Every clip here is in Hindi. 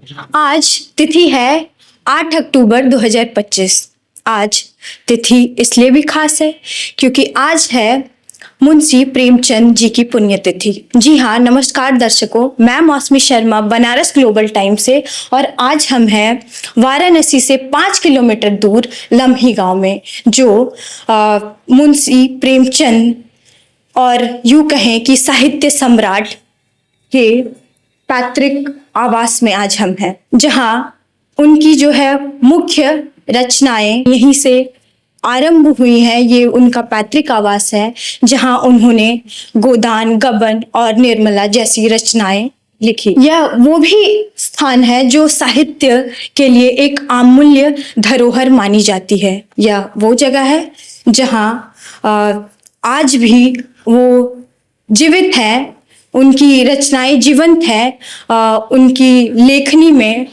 आज तिथि है 8 अक्टूबर 2025। आज तिथि इसलिए भी खास है क्योंकि आज है मुंशी प्रेमचंद जी की पुण्यतिथि। जी हाँ, नमस्कार दर्शकों, मैं मौसमी शर्मा बनारस ग्लोबल टाइम से, और आज हम हैं वाराणसी से 5 किलोमीटर दूर लम्ही गांव में, जो मुंशी प्रेमचंद और यूं कहें कि साहित्य सम्राट के पैतृक आवास में आज हम हैं, जहां उनकी जो है मुख्य रचनाएं यहीं से आरंभ हुई हैं। ये उनका पैतृक आवास है जहां उन्होंने गोदान, गबन और निर्मला जैसी रचनाएं लिखी। यह वो भी स्थान है जो साहित्य के लिए एक अमूल्य धरोहर मानी जाती है। यह वो जगह है जहां आज भी वो जीवित है, उनकी रचनाएं जीवंत है, उनकी लेखनी में,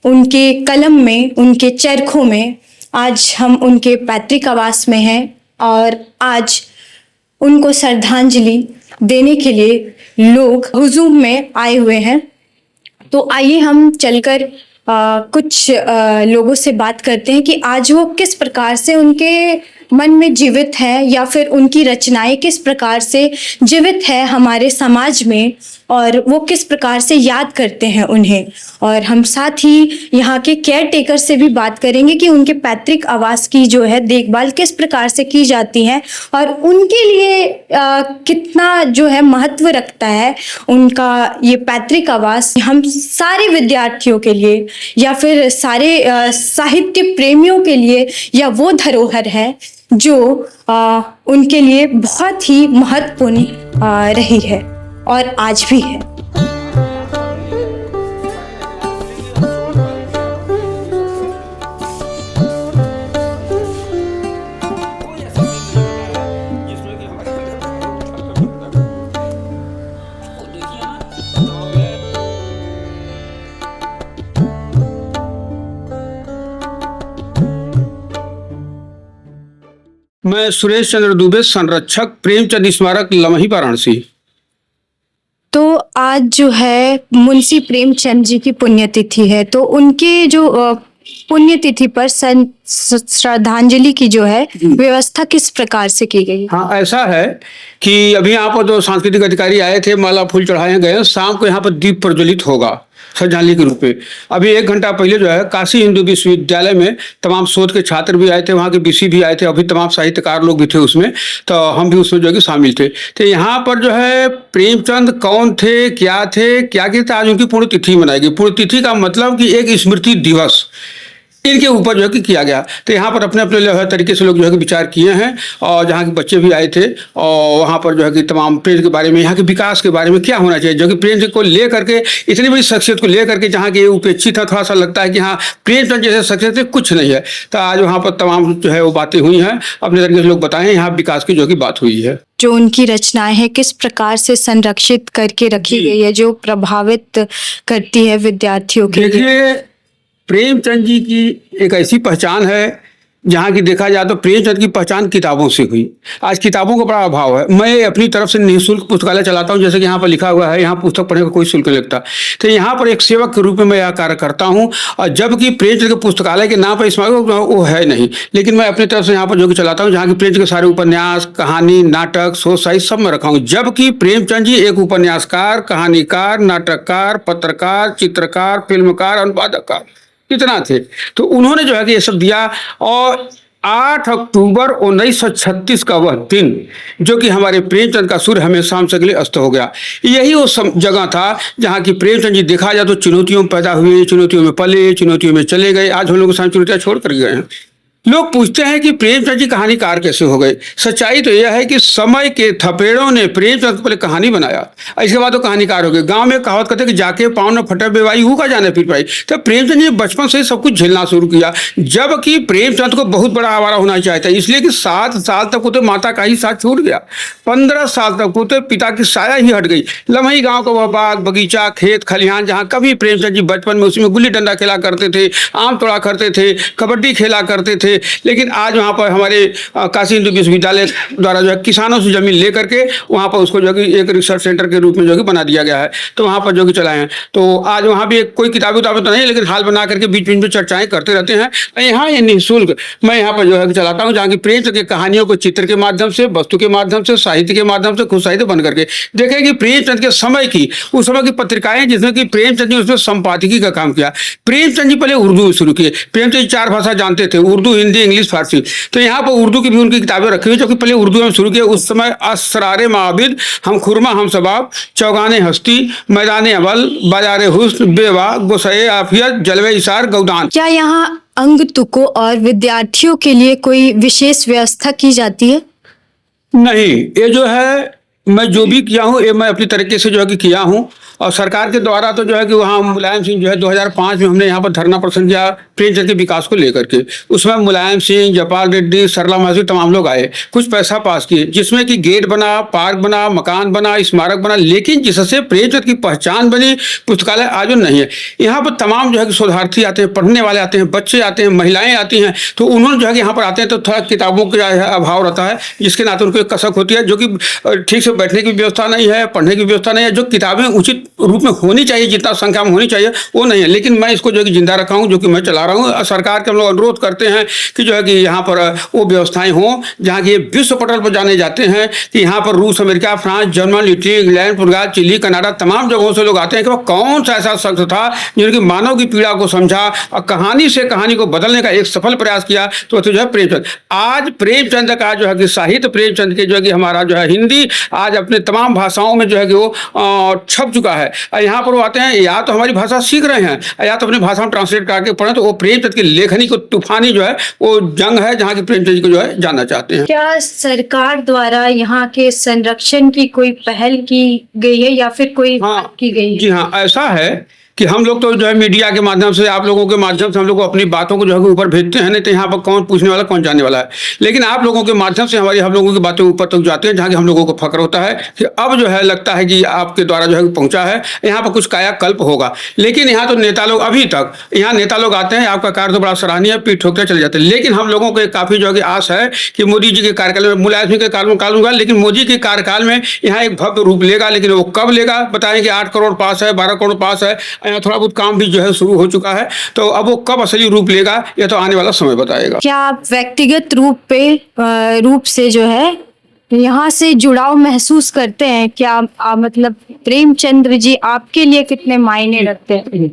उनके कलम में, उनके चरखों में। आज हम उनके पैतृक आवास में हैं और आज उनको श्रद्धांजलि देने के लिए लोग हुजूम में आए हुए हैं। तो आइए हम चलकर कुछ लोगों से बात करते हैं कि आज वो किस प्रकार से उनके मन में जीवित है, या फिर उनकी रचनाएं किस प्रकार से जीवित है हमारे समाज में, और वो किस प्रकार से याद करते हैं उन्हें। और हम साथ ही यहाँ के केयर टेकर से भी बात करेंगे कि उनके पैतृक आवास की जो है देखभाल किस प्रकार से की जाती है और उनके लिए कितना जो है महत्व रखता है उनका ये पैतृक आवास हम सारे विद्यार्थियों के लिए, या फिर सारे साहित्य प्रेमियों के लिए। या वो धरोहर है जो उनके लिए बहुत ही महत्वपूर्ण रही है और आज भी है। मैं सुरेश चंद्र दुबे, संरक्षक, प्रेमचंद स्मारक, लम्ही, वाराणसी। तो आज जो है मुंशी प्रेमचंद जी की पुण्यतिथि है, तो उनके जो पुण्यतिथि पर श्रद्धांजलि की जो है व्यवस्था किस प्रकार से की गई? हाँ, ऐसा है कि अभी यहाँ पर जो सांस्कृतिक अधिकारी आए थे, माला फूल चढ़ाए गए। शाम को यहाँ पर दीप प्रज्वलित होगा श्रद्धांजलि के रूप में। अभी 1 घंटा पहले जो है काशी हिंदू विश्वविद्यालय में तमाम शोध के छात्र भी आए थे, वहाँ के बीसी भी आए थे, अभी तमाम साहित्यकार लोग भी थे उसमें, तो हम भी उसमें जो है कि शामिल थे। तो यहाँ पर जो है प्रेमचंद कौन थे, क्या थे, आज उनकी पुण्यतिथि मनाई गई। पुण्यतिथि का मतलब कि एक स्मृति दिवस इनके ऊपर जो है कि किया गया। तो यहाँ पर अपने अपने जो है तरीके से लोग जो है कि विचार किए हैं, और जहाँ के बच्चे भी आए थे, और वहाँ पर जो है कि तमाम प्रेम के बारे में, यहाँ के विकास के बारे में क्या होना चाहिए, जो कि प्रेम को ले करके, इतनी बड़ी शख्सियत को ले करके जहाँ के उपेक्षित है, थोड़ा सा लगता है कि हाँ प्रेमचंद जैसे शख्सियत कुछ नहीं है। तो आज वहाँ पर तमाम जो है वो बातें हुई हैं, अपने तरीके से लोग बताएं, यहाँ विकास की जो कि बात हुई है। जो उनकी रचनाएं हैं किस प्रकार से संरक्षित करके रखी गई है, जो प्रभावित करती है विद्यार्थियों के लिए। देखिए, प्रेमचंद जी की एक ऐसी पहचान है जहाँ की देखा जाए तो प्रेमचंद की पहचान किताबों से हुई। आज किताबों का बड़ा अभाव है। मैं अपनी तरफ से निःशुल्क पुस्तकालय चलाता हूँ, जैसे कि यहाँ पर लिखा हुआ है, यहाँ पुस्तक पढ़ने का कोई शुल्क नहीं लगता। तो यहाँ पर एक सेवक के रूप में मैं यह कार्य करता हूँ, और जबकि प्रेमचंद के पुस्तकालय के नाम पर इसमें वो है नहीं, लेकिन मैं अपनी तरफ से यहाँ पर जो कि चलाता हूँ, जहाँ की प्रेमचंद के सारे उपन्यास, कहानी, नाटक, शोध साहित्य सब मैं रखा हूँ। जबकि प्रेमचंद जी एक उपन्यासकार, कहानीकार, नाटककार, पत्रकार, चित्रकार, फिल्मकार, अनुवादकार कितना थे। तो उन्होंने जो है कि ये सब दिया। और 8 अक्टूबर 1936 का वह दिन, जो कि हमारे प्रेमचंद का सूर्य हमेशा हमसे के लिए अस्त हो गया, यही वो जगह था जहाँ की प्रेमचंद जी देखा जाए तो चुनौतियों में पैदा हुए, चुनौतियों में पले, चुनौतियों में चले गए। आज हम लोग के सामने चुनौतियाँ छोड़ कर गए हैं। लोग पूछते हैं कि प्रेमचंद जी कहानीकार कैसे हो गए। सच्चाई तो यह है कि समय के थपेड़ों ने प्रेमचंद को पहले कहानी बनाया, इसके बाद वो कहानीकार हो गए। गांव में कहावत कहते कि जाके पाँव न फटे बेवाई हूँ का जाने फिर पाई। तो प्रेमचंद जी बचपन से ही सब कुछ झेलना शुरू किया, जबकि प्रेमचंद को बहुत बड़ा आवारा होना चाहता है, इसलिए कि 7 साल तक वो तो माता का ही साथ छूट गया, 15 साल तक वो तो पिता की साया ही हट गई। लम्ही गाँव का वह बाग बगीचा, खेत खलिहान, जहाँ कभी प्रेमचंद जी बचपन में उसमें गुल्ली डंडा खेला करते थे, आम तोड़ा करते थे, कबड्डी खेला करते थे, थे, लेकिन आज वहाँ पर हमारे काशी हिंदू विश्वविद्यालय द्वारा जो है किसानों से जमीन ले करके वहाँ पर उसको जो है कि एक रिसर्च सेंटर के रूप में जो है कि बना दिया गया है। तो वहाँ पर जो कि चलाए हैं, तो आज वहाँ भी कोई किताबें तो नहीं, लेकिन हाल बना करके बीच बीच में चर्चाएं करते रहते हैं। यहाँ ये निःशुल्क मैं यहाँ पर जो है कि चलाता हूँ, जहाँ की प्रेमचंद की कहानियों को चित्र के माध्यम से, वस्तु के माध्यम से, साहित्य के माध्यम से, खुद साहित्य बन करके देखें कि प्रेमचंद के समय की, उस समय की पत्रिकाएं जिसमें कि प्रेमचंद जी उसमें संपादकीय का काम किया। प्रेमचंद जी पहले उर्दू शुरू किए। प्रेमचंद जी 4 भाषा जानते थे, उर्दू, हिंदी, इंग्लिश, फारसी। तो यहाँ पर उर्दू की भी उनकी किताबें रखी हुई, जो कि पहले उर्दू में शुरू किया। उस समय असरारे माबिद, हम खुरमा हम सबाब, चौगाने हस्ती, मैदान अवल, बाजारे हुस्न, बेवा, गुस्से आफियत, जलवे इशार, गौदान। क्या यहाँ अंगतुकों और विद्यार्थियों के लिए कोई विशेष व्यवस्था की जाती है? नहीं, ये जो है मैं जो भी किया हूँ ये मैं अपनी तरीके से जो है कि किया हूँ। और सरकार के द्वारा तो जो है कि वहाँ मुलायम सिंह जो है 2005 में हमने यहाँ पर धरना प्रदर्शन किया प्रेमचंद के विकास को लेकर के। उसमें मुलायम सिंह, जयपाल रेड्डी, सरला महसूद तमाम लोग आए, कुछ पैसा पास किए, जिसमें कि गेट बना, पार्क बना, मकान बना, स्मारक बना, लेकिन जिससे प्रेमचंद की पहचान बनी, पुस्तकालय आज नहीं है। यहाँ पर तमाम जो है कि शोधार्थी आते हैं, पढ़ने वाले आते हैं, बच्चे आते हैं, महिलाएं आती हैं, तो उन्होंने जो है कि यहाँ पर आते हैं तो थोड़ा किताबों का अभाव रहता है, जिसके नाते उनको एक कसक होती है, जो कि ठीक से बैठने की व्यवस्था नहीं है, पढ़ने की व्यवस्था नहीं है, जो किताबें उचित रूप में होनी चाहिए, जितना संख्या में होनी चाहिए वो नहीं है। लेकिन मैं इसको जो है कि जिंदा रखा हूँ, जो कि मैं चला रहा हूँ। सरकार के हम लोग अनुरोध करते हैं कि जो है कि यहाँ पर वो व्यवस्थाएं हों जहाँ की विश्व पटल पर जाने जाते हैं, कि यहाँ पर रूस, America, France, German, Italy, England, पुर्तगाल, चिली, कनाडा, तमाम जगहों से लोग आते हैं कि वो कौन सा ऐसा शख्स था जिनकी मानव की पीड़ा को समझा और कहानी से कहानी को बदलने का एक सफल प्रयास किया, तो जो है प्रेमचंद। आज प्रेमचंद का जो है कि साहित्य, प्रेमचंद के जो है कि हमारा जो है हिंदी आज अपने तमाम भाषाओं में जो है कि वो छप चुका है। यहाँ पर वो आते हैं, या तो हमारी भाषा सीख रहे हैं या तो अपनी भाषा में ट्रांसलेट करके पढ़ें। तो वो प्रेमचंद की लेखनी को तूफानी जो है वो जंग है, जहाँ की प्रेमचंद जी को जो है जानना चाहते हैं। क्या सरकार द्वारा यहाँ के संरक्षण की कोई पहल की गई है या फिर कोई बात की गई है? जी हाँ, ऐसा है कि हम लोग तो जो है मीडिया के माध्यम से, आप लोगों के माध्यम से हम लोग अपनी बातों को जो है ऊपर भेजते हैं, नहीं तो यहाँ पर कौन पूछने वाला, कौन जानने वाला है। लेकिन आप लोगों के माध्यम से हम लोगों की बातें ऊपर तक जाती हैं, जहाँ की हम लोगों को फक्र होता है कि अब जो है लगता है कि आपके द्वारा जो है पहुँचा है, यहाँ पर कुछ कायाकल्प होगा। लेकिन यहाँ तो नेता लोग, अभी तक यहाँ नेता लोग आते हैं, आपका कार्य तो बड़ा सराहनीय है, पीठ ठोकते चले जाते हैं। लेकिन हम लोगों को काफ़ी जो है आस है कि मोदी जी के कार्यकाल में, मुलायम सिंह के कार्यकाल में, लेकिन मोदी के कार्यकाल में यहाँ एक भव्य रूप लेगा। लेकिन वो कब लेगा बताएं कि 8 करोड़ पास है, 12 करोड़ पास है, यहाँ थोड़ा बहुत काम जो है शुरू हो चुका है। तो अब वो कब असली रूप लेगा ये तो आने वाला समय बताएगा। क्या आप व्यक्तिगत रूप से जो है यहाँ से जुड़ाव महसूस करते हैं? क्या मतलब प्रेमचंद्र जी आपके लिए कितने मायने रखते हैं?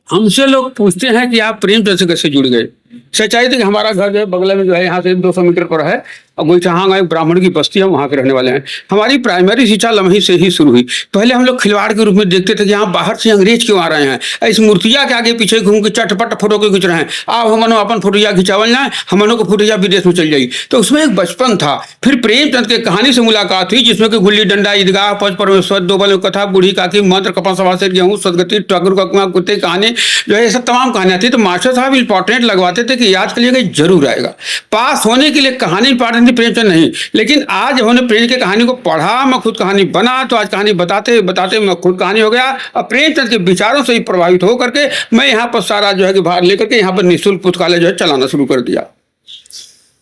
हमसे लोग पूछते हैं कि आप प्रेमचंद से कैसे जुड़ गए। सच्चाई तो कि हमारा घर जो है बगल में जो है यहाँ से 200 मीटर पर है, और गोईठहांग एक ब्राह्मण की बस्ती है, वहाँ के रहने वाले हैं। हमारी प्राइमरी शिक्षा लम्ही से ही शुरू हुई। पहले हम लोग खिलवाड़ के रूप में देखते थे कि यहाँ बाहर से अंग्रेज क्यों आ रहे हैं, इस मूर्तियाँ के आगे पीछे घूम के चटपट फोटो क्यों खींच रहे हैं, आप हमनो अपन फोटोया खिंचावल जाए, हमनों को फोटोया विदेश में चल जाएगी। तो उसमें एक बचपन था। फिर प्रेमचंद के कहानी से मुलाकात हुई, जिसमें कि गुल्ली डंडा, ईदगाह, पंच परमेश्वर, दो बल कथा, बूढ़ी काकी, मंत्र, कपा सभा से गेहूँ, सदगति, ठाकुर का कुआं, कुत्ते की कहानी, जो है ये सब तमाम कहानियाँ थी। तो मास्टर साहब इंपॉर्टेंट लगवाते थे कि याद करिएगा जरूर आएगा। पास होने के लिए कहानी इंपॉर्टेंट थी, प्रेमचंद नहीं। लेकिन आज हमने प्रेम की कहानी को पढ़ा, मैं खुद कहानी बना, तो आज कहानी बताते बताते मैं खुद कहानी हो गया। और प्रेमचंद के विचारों से ही प्रभावित होकर के मैं यहाँ पर सारा जो है कि भाग लेकर के यहाँ पर निःशुल्क पुस्तकालय जो है चलाना शुरू कर दिया।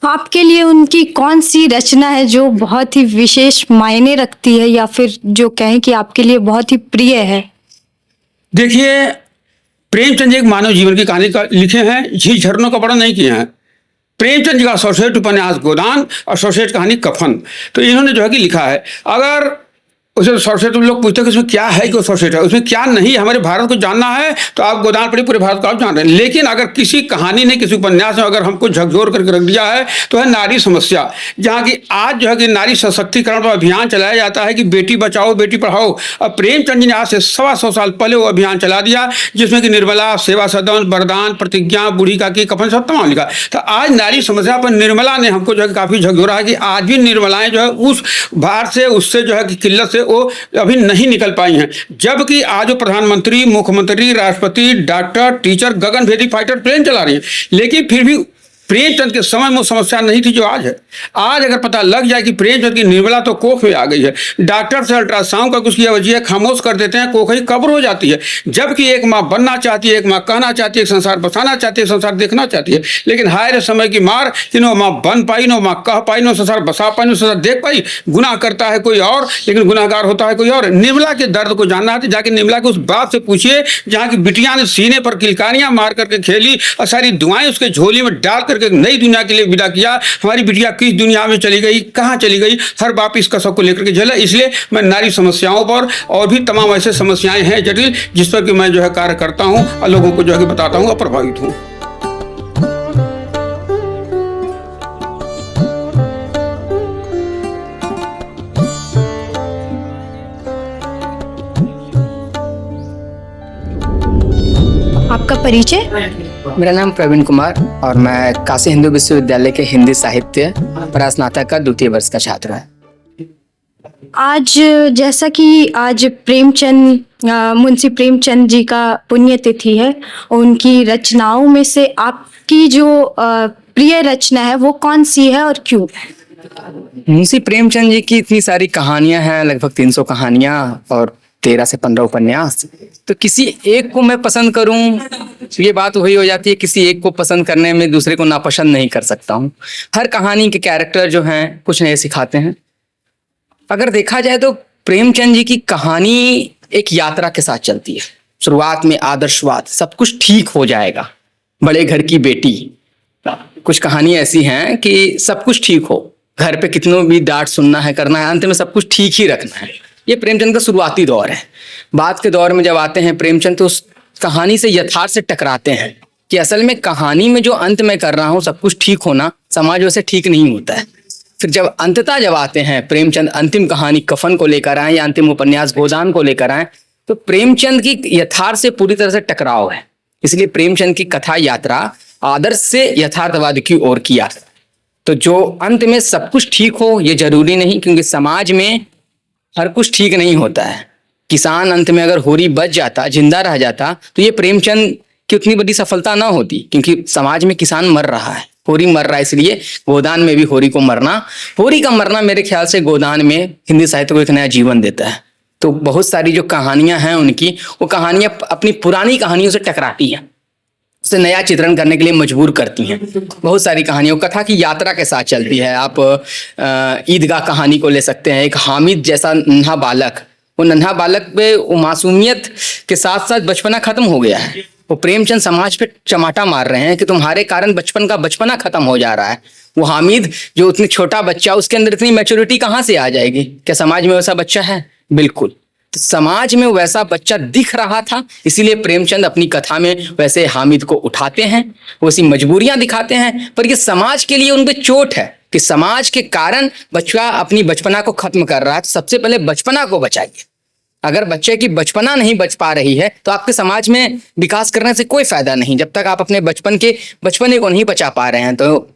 आपके लिए उनकी कौन सी रचना है जो बहुत ही विशेष मायने रखती है, या फिर जो कहें कि आपके लिए बहुत ही प्रिय है? देखिए, प्रेमचंद एक मानव जीवन की कहानी का लिखे हैं, झील झरनों का बड़ा नहीं किए हैं। प्रेमचंद जी का सर्वश्रेष्ठ उपन्यास गोदान और सर्वश्रेष्ठ कहानी कफन, तो इन्होंने जो है कि लिखा है। अगर उसे सर्वश्रेष्ठ लोग पूछते हैं कि उसमें क्या है कि वो सर्वश्रेष्ठ है, उसमें क्या नहीं, हमारे भारत को जानना है तो आप गोदान पढ़िए, पूरे भारत को आप जान रहे हैं। लेकिन अगर किसी कहानी ने, किसी उपन्यास में अगर हमको झकझोर करके रख दिया है तो है नारी समस्या, जहाँ की आज जो है कि नारी सशक्तिकरण पर अभियान चलाया जाता है कि बेटी बचाओ बेटी पढ़ाओ। अब प्रेमचंद जी ने आज से 125 साल पहले वो अभियान चला दिया, जिसमें कि निर्मला, सेवा सदन, वरदान, प्रतिज्ञा, बूढ़ी काकी, कफन सब तमाम लिखा। तो आज नारी समस्या पर निर्मला ने हमको जो है काफ़ी झकझोरा है कि आज भी निर्मलाएं जो है उस भार से, उससे जो है कि किल्लत से वो अभी नहीं निकल पाई हैं। जबकि आज वो प्रधानमंत्री, मुख्यमंत्री, राष्ट्रपति, डॉक्टर, टीचर, गगनभेदी फाइटर प्लेन चला रही हैं। लेकिन फिर भी प्रेमचंद के समय में वो समस्या नहीं थी जो आज है। आज अगर पता लग जाए कि प्रेमचंद की निर्मला तो कोख में आ गई है, डॉक्टर से अल्ट्रासाउंड का उसकी वजह खामोश कर देते हैं, कोख ही कब्र हो जाती है। जबकि एक माँ बनना चाहती है, एक माँ कहना चाहती है, एक संसार बसाना चाहती है, संसार देखना चाहती है, लेकिन हाय रे समय की मार कि न माँ बन पाई, न माँ कह पाई, न संसार बसा पाई, न संसार देख पाई। गुनाह करता है कोई और, लेकिन गुनाहगार होता है कोई और। निर्मला के दर्द को जानना है तो जाके निर्मला के उस बाप से पूछिए जहाँ की बिटिया ने सीने पर किलकारियां मार करके खेली और सारी दुआएं उसके झोली में डाल करके नई दुनिया के लिए विदा किया। हमारी बिटिया किस दुनिया में चली गई, कहाँ चली गई, हर बाप इस कसब को लेकर के झेला। इसलिए मैं नारी समस्याओं पर और भी तमाम ऐसे समस्याएं हैं जटिल, जिस पर कि मैं जो है कार्य करता हूँ और लोगों को जो है कि बताता हूँ और प्रभावित हूँ। आपका परिचय? मेरा नाम प्रवीण कुमार और मैं काशी हिंदू विश्वविद्यालय के हिंदी साहित्य परास्नातक का 2य वर्ष का छात्र है। आज जैसा कि आज मुंशी प्रेमचंद जी का पुण्यतिथि है, उनकी रचनाओं में से आपकी जो प्रिय रचना है वो कौन सी है और क्यों? मुंशी प्रेमचंद जी की इतनी सारी कहानियां हैं, लगभग 300 कहानियां और 13 से 15 उपन्यास। तो किसी एक को मैं पसंद करूं, ये बात वही हो जाती है, किसी एक को पसंद करने में दूसरे को नापसंद नहीं कर सकता हूं। हर कहानी के कैरेक्टर जो हैं कुछ नए सिखाते हैं। अगर देखा जाए तो प्रेमचंद जी की कहानी एक यात्रा के साथ चलती है। शुरुआत में आदर्शवाद, सब कुछ ठीक हो जाएगा, बड़े घर की बेटी। कुछ कहानी ऐसी हैं कि सब कुछ ठीक हो, घर पे कितनों भी डांट सुनना है, करना है, अंत में सब कुछ ठीक ही रखना है। ये प्रेमचंद का शुरुआती दौर है। बाद के दौर में जब आते हैं प्रेमचंद तो उस कहानी से यथार्थ से टकराते हैं कि असल में कहानी में जो अंत में कर रहा हूँ सब कुछ ठीक होना, समाज वैसे ठीक नहीं होता है। फिर जब जब आते हैं प्रेमचंद अंतिम कहानी कफन को लेकर आए या अंतिम उपन्यास गोदान को लेकर आए, तो प्रेमचंद की यथार्थ से पूरी तरह से टकराव है। इसलिए प्रेमचंद की कथा यात्रा आदर्श से यथार्थवाद की ओर की यात्रा। तो जो अंत में सब कुछ ठीक हो ये जरूरी नहीं, क्योंकि समाज में हर कुछ ठीक नहीं होता है। किसान अंत में अगर होरी बच जाता, जिंदा रह जाता, तो ये प्रेमचंद की उतनी बड़ी सफलता ना होती, क्योंकि समाज में किसान मर रहा है, होरी मर रहा है। इसलिए गोदान में भी होरी का मरना मेरे ख्याल से गोदान में हिंदी साहित्य को एक नया जीवन देता है। तो बहुत सारी जो कहानियां हैं उनकी, वो कहानियां अपनी पुरानी कहानियों से टकराती हैं, उसे नया चित्रण करने के लिए मजबूर करती हैं। बहुत सारी कहानियों कथा की यात्रा के साथ चलती है। आप ईदगाह कहानी को ले सकते हैं। एक हामिद जैसा नन्हा बालक, वो नन्हा बालक पे वो मासूमियत के साथ साथ बचपना खत्म हो गया है। वो प्रेमचंद समाज पे चमाटा मार रहे हैं कि तुम्हारे कारण बचपन का बचपना खत्म हो जा रहा है। वो हामिद जो उतनी छोटा बच्चा, उसके अंदर इतनी मैच्योरिटी कहाँ से आ जाएगी? क्या समाज में वैसा बच्चा है? बिल्कुल। तो समाज में वैसा बच्चा दिख रहा था, इसीलिए प्रेमचंद अपनी कथा में वैसे हामिद को उठाते हैं, वैसी मजबूरियां दिखाते हैं। पर ये समाज के लिए उन पे चोट है कि समाज के कारण बच्चा अपनी बचपना को खत्म कर रहा है। तो सबसे पहले बचपना को बचाइए। अगर बच्चे की बचपना नहीं बच पा रही है तो आपके समाज में विकास करने से कोई फायदा नहीं, जब तक आप अपने बचपने को नहीं बचा पा रहे हैं। तो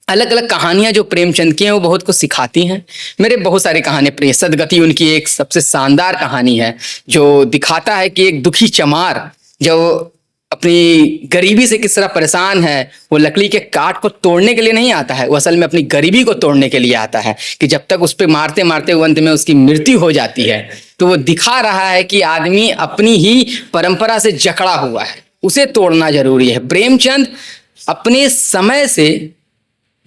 अलग अलग कहानियां जो प्रेमचंद की हैं वो बहुत कुछ सिखाती हैं। मेरे बहुत सारी कहानियां प्रिय, सदगति उनकी एक सबसे शानदार कहानी है जो दिखाता है कि एक दुखी चमार जो अपनी गरीबी से किस तरह परेशान है, वो लकड़ी के काट को तोड़ने के लिए नहीं आता है, वो असल में अपनी गरीबी को तोड़ने के लिए आता है। कि जब तक उस पर मारते मारते अंत में उसकी मृत्यु हो जाती है, तो वो दिखा रहा है कि आदमी अपनी ही परंपरा से जकड़ा हुआ है, उसे तोड़ना जरूरी है। प्रेमचंद अपने समय से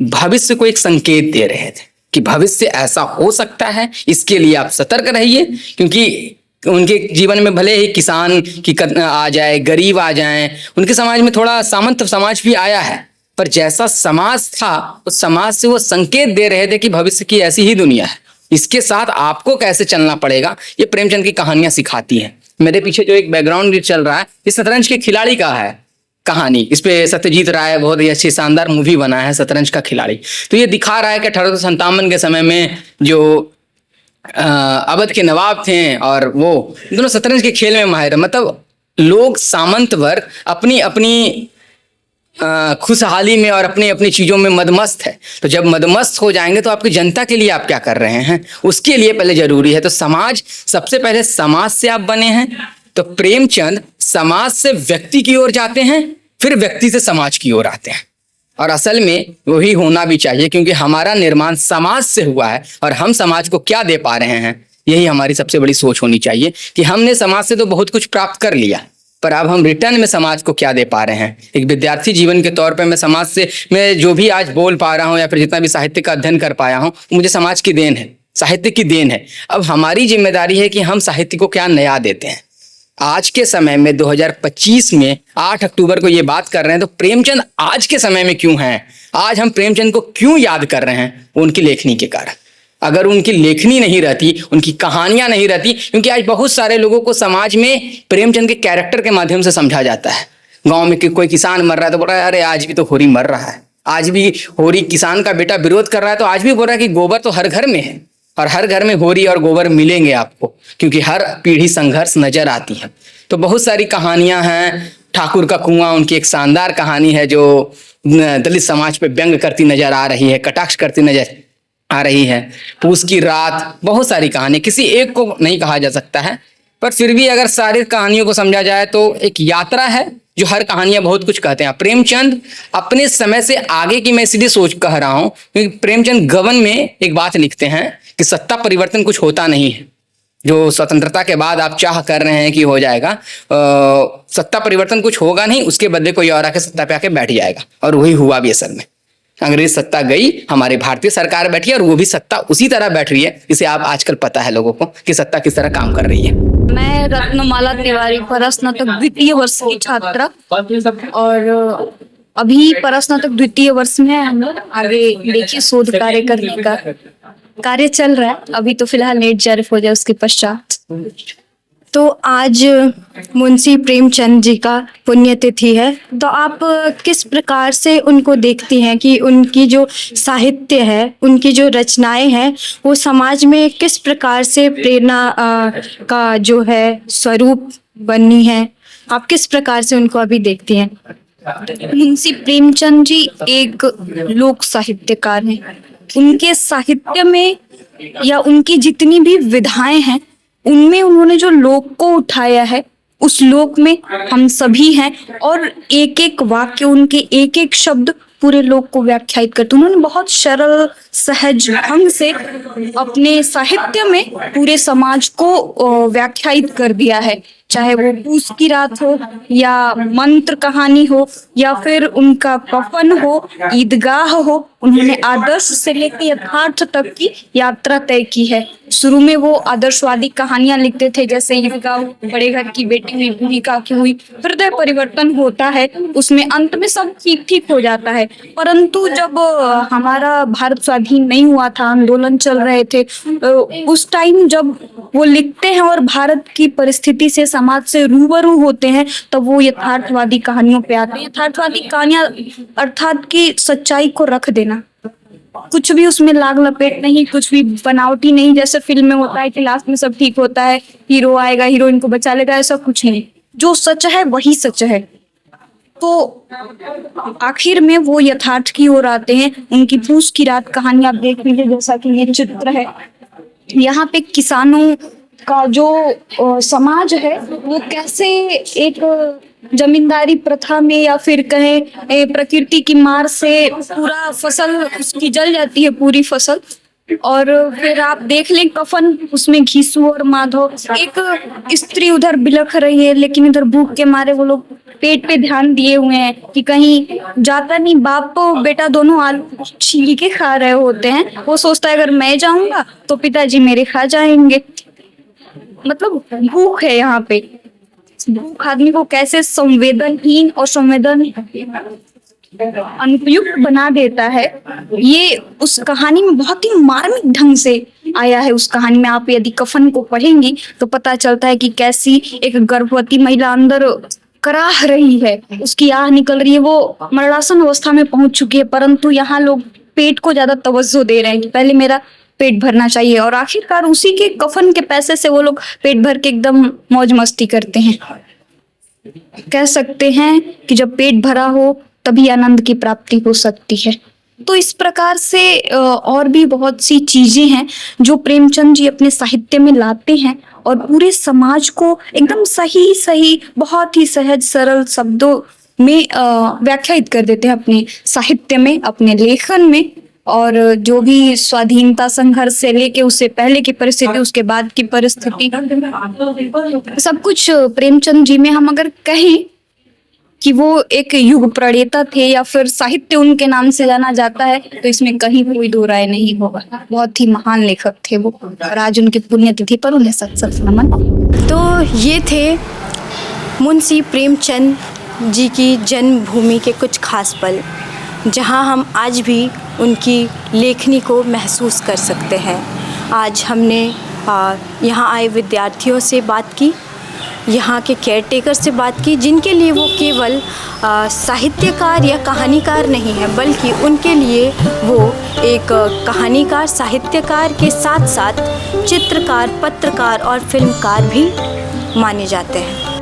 भविष्य को एक संकेत दे रहे थे कि भविष्य ऐसा हो सकता है, इसके लिए आप सतर्क रहिए। क्योंकि उनके जीवन में भले ही किसान की आ जाए, गरीब आ जाए, उनके समाज में थोड़ा सामंत समाज भी आया है, पर जैसा समाज था उस समाज से वो संकेत दे रहे थे कि भविष्य की ऐसी ही दुनिया है, इसके साथ आपको कैसे चलना पड़ेगा, ये प्रेमचंद की कहानियां सिखाती हैं। मेरे पीछे जो एक बैकग्राउंड चल रहा है, ये शतरंज के खिलाड़ी का है कहानी। इस पे सत्यजीत राय बहुत ही अच्छी शानदार मूवी बना है, शतरंज का खिलाड़ी। तो ये दिखा रहा है कि 1857 के समय में जो अवध के नवाब थे और वो दोनों शतरंज के खेल में माहिर है। मतलब लोग, सामंत वर्ग अपनी अपनी खुशहाली में और अपनी अपनी चीजों में मदमस्त है। तो जब मदमस्त हो जाएंगे तो आपकी जनता के लिए आप क्या कर रहे हैं, उसके लिए पहले जरूरी है। तो समाज, सबसे पहले समाज से आप बने हैं। तो प्रेमचंद समाज से व्यक्ति की ओर जाते हैं, फिर व्यक्ति से समाज की ओर आते हैं। और असल में वही होना भी चाहिए, क्योंकि हमारा निर्माण समाज से हुआ है और हम समाज को क्या दे पा रहे हैं, यही हमारी सबसे बड़ी सोच होनी चाहिए कि हमने समाज से तो बहुत कुछ प्राप्त कर लिया, पर अब हम रिटर्न में समाज को क्या दे पा रहे हैं। एक विद्यार्थी जीवन के तौर पे मैं समाज से, मैं जो भी आज बोल पा रहा हूँ या फिर जितना भी साहित्य का अध्ययन कर पाया हूँ, मुझे समाज की देन है, साहित्य की देन है। अब हमारी जिम्मेदारी है कि हम साहित्य को क्या नया देते हैं। आज के समय में 2025 में 8 अक्टूबर को ये बात कर रहे हैं, तो प्रेमचंद आज के समय में क्यों हैं, आज हम प्रेमचंद को क्यों याद कर रहे हैं, उनकी लेखनी के कारण। अगर उनकी लेखनी नहीं रहती, उनकी कहानियां नहीं रहती, क्योंकि आज बहुत सारे लोगों को समाज में प्रेमचंद के कैरेक्टर के माध्यम से समझा जाता है। गांव में कोई किसान मर रहा है तो बोल रहा है अरे आज भी तो होरी मर रहा है, आज भी होरी, किसान का बेटा विरोध कर रहा है तो आज भी बोल रहा है कि गोबर तो हर घर में है, और हर घर में होरी और गोबर मिलेंगे आपको, क्योंकि हर पीढ़ी संघर्ष नजर आती है। तो बहुत सारी कहानियां हैं। ठाकुर का कुआं उनकी एक शानदार कहानी है जो दलित समाज पे व्यंग करती नजर आ रही है, कटाक्ष करती नजर आ रही है। पूस की रात, बहुत सारी कहानी, किसी एक को नहीं कहा जा सकता है, पर फिर भी अगर सारी कहानियों को समझा जाए तो एक यात्रा है जो हर कहानियां बहुत कुछ कहते हैं। प्रेमचंद अपने समय से आगे की मैं इसलिए सोच कह रहा हूं क्योंकि प्रेमचंद गबन में एक बात लिखते हैं कि सत्ता परिवर्तन कुछ होता नहीं है। जो स्वतंत्रता के बाद आप चाह कर रहे हैं कि हो जाएगा, सत्ता परिवर्तन कुछ होगा नहीं, उसके बदले कोई और आके सत्ता पे आके बैठ जाएगा, और वही हुआ भी असल में। अंग्रेज सत्ता गई, हमारी भारतीय सरकार बैठी और वो भी सत्ता उसी तरह बैठ रही है जिसे आप आजकल पता है लोगों को कि सत्ता किस तरह काम कर रही है। मैं रत्नमाला तिवारी परस्नातक द्वितीय वर्ष की छात्रा, और अभी परस्नातक द्वितीय वर्ष में हम लोग आगे देखिए शोध कार्य करने का कार्य चल रहा है। अभी तो फिलहाल नेट जारी हो जाए उसके पश्चात। तो आज मुंशी प्रेमचंद जी का पुण्यतिथि है, तो आप किस प्रकार से उनको देखती हैं कि उनकी जो साहित्य है, उनकी जो रचनाएं हैं, वो समाज में किस प्रकार से प्रेरणा का जो है स्वरूप बनी है? आप किस प्रकार से उनको अभी देखती हैं? मुंशी प्रेमचंद जी एक लोक साहित्यकार हैं। उनके साहित्य में या उनकी जितनी भी विधाएं हैं, उनमें उन्होंने जो लोक को उठाया है, उस लोक में हम सभी हैं, और एक एक वाक्य, उनके एक एक शब्द पूरे लोक को व्याख्यायित करते। उन्होंने बहुत सरल सहज ढंग से अपने साहित्य में पूरे समाज को व्याख्यायित कर दिया है, चाहे वो पूस की रात हो या मंत्र कहानी हो या फिर उनका कफन हो, ईदगाह हो। उन्होंने आदर्श से लेकर यथार्थ तक की यात्रा तय की है। शुरू में वो आदर्शवादी कहानियां लिखते थे, जैसे ईदगाह, बड़े घर की बेटी हुई, बूढ़ी काकी हुई, हृदय परिवर्तन होता है, उसमें अंत में सब ठीक ठीक हो जाता है। परंतु जब हमारा भारत स्वाधीन नहीं हुआ था, आंदोलन चल रहे थे, उस टाइम जब वो लिखते हैं और भारत की परिस्थिति से, समाज से रूबरू होते हैं, तब वो यथार्थवादी कहानियों पे आते हैं। यथार्थवादी कहानियां अर्थात की सच्चाई को रख देना, कुछ भी उसमें लाग लपेट नहीं, कुछ भी बनावटी नहीं, जैसे फिल्म में होता है कि लास्ट में सब ठीक होता है, हीरो आएगा, हीरोइन को बचा लेगा, ऐसा कुछ नहीं। जो सच है वही सच है। तो आखिर में वो यथार्थ की ओर आते हैं। उनकी पूस की रात कहानी आप देख लीजिए, जैसा कि ये चित्र है, यहाँ पे किसानों का जो समाज है वो कैसे एक जमींदारी प्रथा में या फिर कहें प्रकृति की मार से पूरा फसल उसकी जल जाती है, पूरी फसल। और फिर आप देख लें कफन, उसमें घीसू और माधव, एक स्त्री उधर बिलख रही है, लेकिन इधर भूख के मारे वो लोग पेट पे ध्यान दिए हुए हैं कि कहीं जाता नहीं। बाप तो बेटा दोनों आलू छील के खा रहे होते हैं, वो सोचता है अगर मैं जाऊंगा तो पिताजी मेरे खा जाएंगे। मतलब भूख है यहाँ पे, भूख आदमी को कैसे संवेदनहीन और संवेदन अनुपयुक्त बना देता है, ये उस कहानी में बहुत ही मार्मिक ढंग से आया है। उस कहानी में आप यदि कफन को पढ़ेंगी तो पता चलता है कि कैसी एक गर्भवती महिला अंदर कराह रही है, उसकी आह निकल रही है, वो मरणासन अवस्था में पहुंच चुकी है, परंतु यहाँ लोग पेट को ज्यादा तवज्जो दे रहे हैं कि पहले मेरा पेट भरना चाहिए, और आखिरकार उसी के कफन के पैसे से वो लोग पेट भर के एकदम मौज मस्ती करते हैं। कह सकते हैं कि जब पेट भरा हो तभी आनंद की प्राप्ति हो सकती है। तो इस प्रकार से और भी बहुत सी चीजें हैं जो प्रेमचंद जी अपने साहित्य में लाते हैं और पूरे समाज को एकदम सही बहुत ही सहज सरल शब्दों में व्याख्यायित कर देते हैं अपने साहित्य में, अपने लेखन में। और जो भी स्वाधीनता संघर्ष से लेके उससे पहले की परिस्थिति, उसके बाद की परिस्थिति, सब कुछ प्रेमचंद जी में हम अगर कहें कि वो एक युग प्रणेता थे या फिर साहित्य उनके नाम से जाना जाता है, तो इसमें कहीं कोई दो राय नहीं होगा। बहुत ही महान लेखक थे वो, और आज उनकी पुण्यतिथि पर उन्हें सत सत नमन। तो ये थे मुंशी प्रेमचंद जी की जन्मभूमि के कुछ खास पल, जहां हम आज भी उनकी लेखनी को महसूस कर सकते हैं। आज हमने यहाँ आए विद्यार्थियों से बात की, यहाँ के केयरटेकर से बात की, जिनके लिए वो केवल साहित्यकार या कहानीकार नहीं है, बल्कि उनके लिए वो एक कहानीकार, साहित्यकार के साथ साथ चित्रकार, पत्रकार और फिल्मकार भी माने जाते हैं।